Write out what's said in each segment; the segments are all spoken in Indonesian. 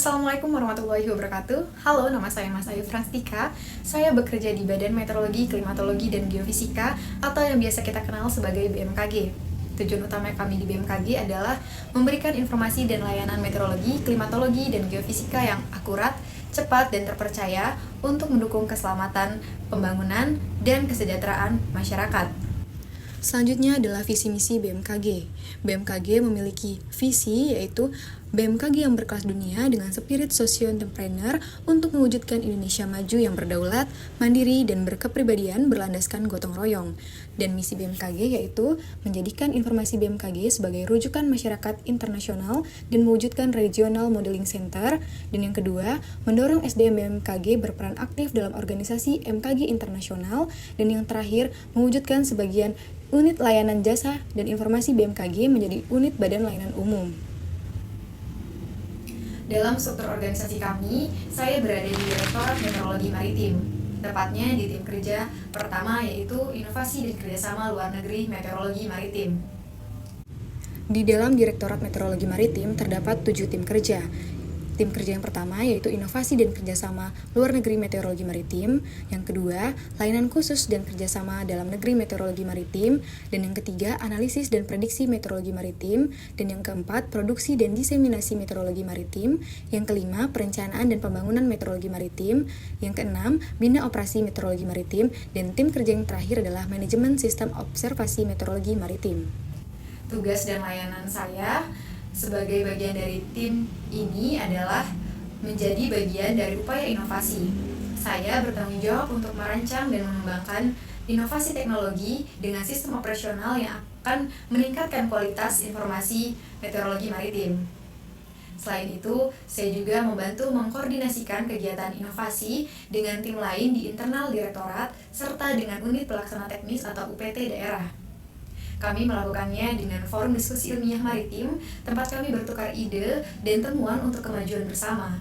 Assalamualaikum warahmatullahi wabarakatuh. Halo, nama saya Mas Ayu Franstika. Saya bekerja di Badan Meteorologi, Klimatologi, dan Geofisika atau yang biasa kita kenal sebagai BMKG. Tujuan utama kami di BMKG adalah memberikan informasi dan layanan meteorologi, klimatologi, dan geofisika yang akurat, cepat, dan terpercaya untuk mendukung keselamatan, pembangunan, dan kesejahteraan masyarakat. Selanjutnya adalah visi misi BMKG. BMKG memiliki visi yaitu BMKG yang berkelas dunia dengan spirit socio-entrepreneur untuk mewujudkan Indonesia maju yang berdaulat, mandiri, dan berkepribadian berlandaskan gotong royong. Dan misi BMKG yaitu menjadikan informasi BMKG sebagai rujukan masyarakat internasional dan mewujudkan Regional Modeling Center. Dan yang kedua, mendorong SDM BMKG berperan aktif dalam organisasi MKG internasional. Dan yang terakhir, mewujudkan sebagian unit layanan jasa dan informasi BMKG menjadi unit badan layanan umum. Dalam struktur organisasi kami, saya berada di Direktorat Meteorologi Maritim, tepatnya di tim kerja pertama yaitu Inovasi dan Kerjasama Luar Negeri Meteorologi Maritim. Di dalam Direktorat Meteorologi Maritim terdapat 7 tim kerja. Tim kerja yang pertama yaitu Inovasi dan Kerjasama Luar Negeri Meteorologi Maritim. Yang kedua, Layanan Khusus dan Kerjasama Dalam Negeri Meteorologi Maritim. Dan yang ketiga, Analisis dan Prediksi Meteorologi Maritim. Dan yang keempat, Produksi dan Diseminasi Meteorologi Maritim. Yang kelima, Perencanaan dan Pembangunan Meteorologi Maritim. Yang keenam, Bina Operasi Meteorologi Maritim. Dan tim kerja yang terakhir adalah Manajemen Sistem Observasi Meteorologi Maritim. Tugas dan layanan saya sebagai bagian dari tim ini adalah menjadi bagian dari upaya inovasi. Saya bertanggung jawab untuk merancang dan mengembangkan inovasi teknologi dengan sistem operasional yang akan meningkatkan kualitas informasi meteorologi maritim. Selain itu, saya juga membantu mengkoordinasikan kegiatan inovasi dengan tim lain di internal direktorat serta dengan unit pelaksana teknis atau UPT daerah. Kami melakukannya dengan forum diskusi ilmiah maritim, tempat kami bertukar ide dan temuan untuk kemajuan bersama.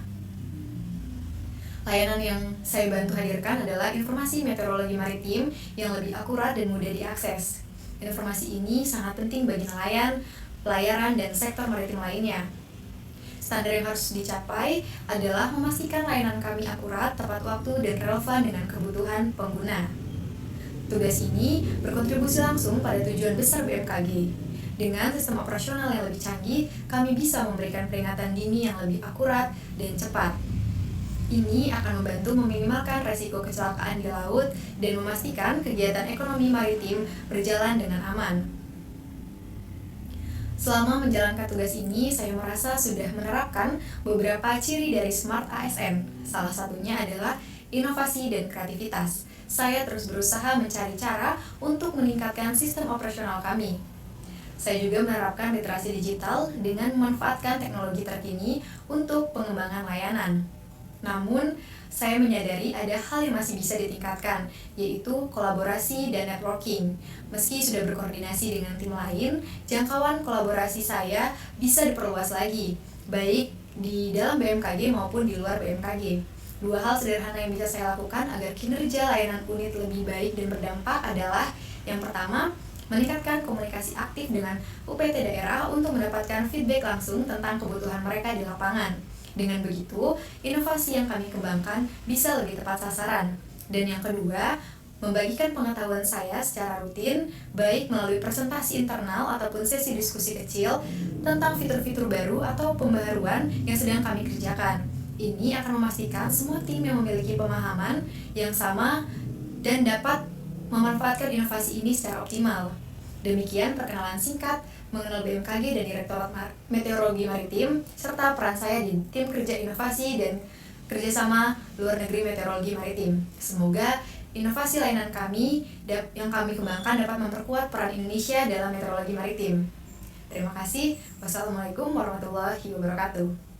Layanan yang saya bantu hadirkan adalah informasi meteorologi maritim yang lebih akurat dan mudah diakses. Informasi ini sangat penting bagi nelayan, pelayaran, dan sektor maritim lainnya. Standar yang harus dicapai adalah memastikan layanan kami akurat, tepat waktu, dan relevan dengan kebutuhan pengguna. Tugas ini berkontribusi langsung pada tujuan besar BMKG. Dengan sistem operasional yang lebih canggih, kami bisa memberikan peringatan dini yang lebih akurat dan cepat. Ini akan membantu meminimalkan resiko kecelakaan di laut dan memastikan kegiatan ekonomi maritim berjalan dengan aman. Selama menjalankan tugas ini, saya merasa sudah menerapkan beberapa ciri dari Smart ASN. Salah satunya adalah inovasi dan kreativitas. Saya terus berusaha mencari cara untuk meningkatkan sistem operasional kami. Saya juga menerapkan literasi digital dengan memanfaatkan teknologi terkini untuk pengembangan layanan. Namun, saya menyadari ada hal yang masih bisa ditingkatkan, yaitu kolaborasi dan networking. Meski sudah berkoordinasi dengan tim lain, jangkauan kolaborasi saya bisa diperluas lagi, baik di dalam BMKG maupun di luar BMKG. 2 hal sederhana yang bisa saya lakukan agar kinerja layanan unit lebih baik dan berdampak adalah yang pertama, meningkatkan komunikasi aktif dengan UPT daerah untuk mendapatkan feedback langsung tentang kebutuhan mereka di lapangan. Dengan begitu, inovasi yang kami kembangkan bisa lebih tepat sasaran. Dan yang kedua, membagikan pengetahuan saya secara rutin, baik melalui presentasi internal ataupun sesi diskusi kecil tentang fitur-fitur baru atau pembaharuan yang sedang kami kerjakan. Ini akan memastikan semua tim yang memiliki pemahaman yang sama dan dapat memanfaatkan inovasi ini secara optimal. Demikian perkenalan singkat mengenal BMKG dan Direktorat Meteorologi Maritim, serta peran saya di tim kerja inovasi dan kerjasama luar negeri meteorologi maritim. Semoga inovasi layanan kami yang kami kembangkan dapat memperkuat peran Indonesia dalam meteorologi maritim. Terima kasih. Wassalamualaikum warahmatullahi wabarakatuh.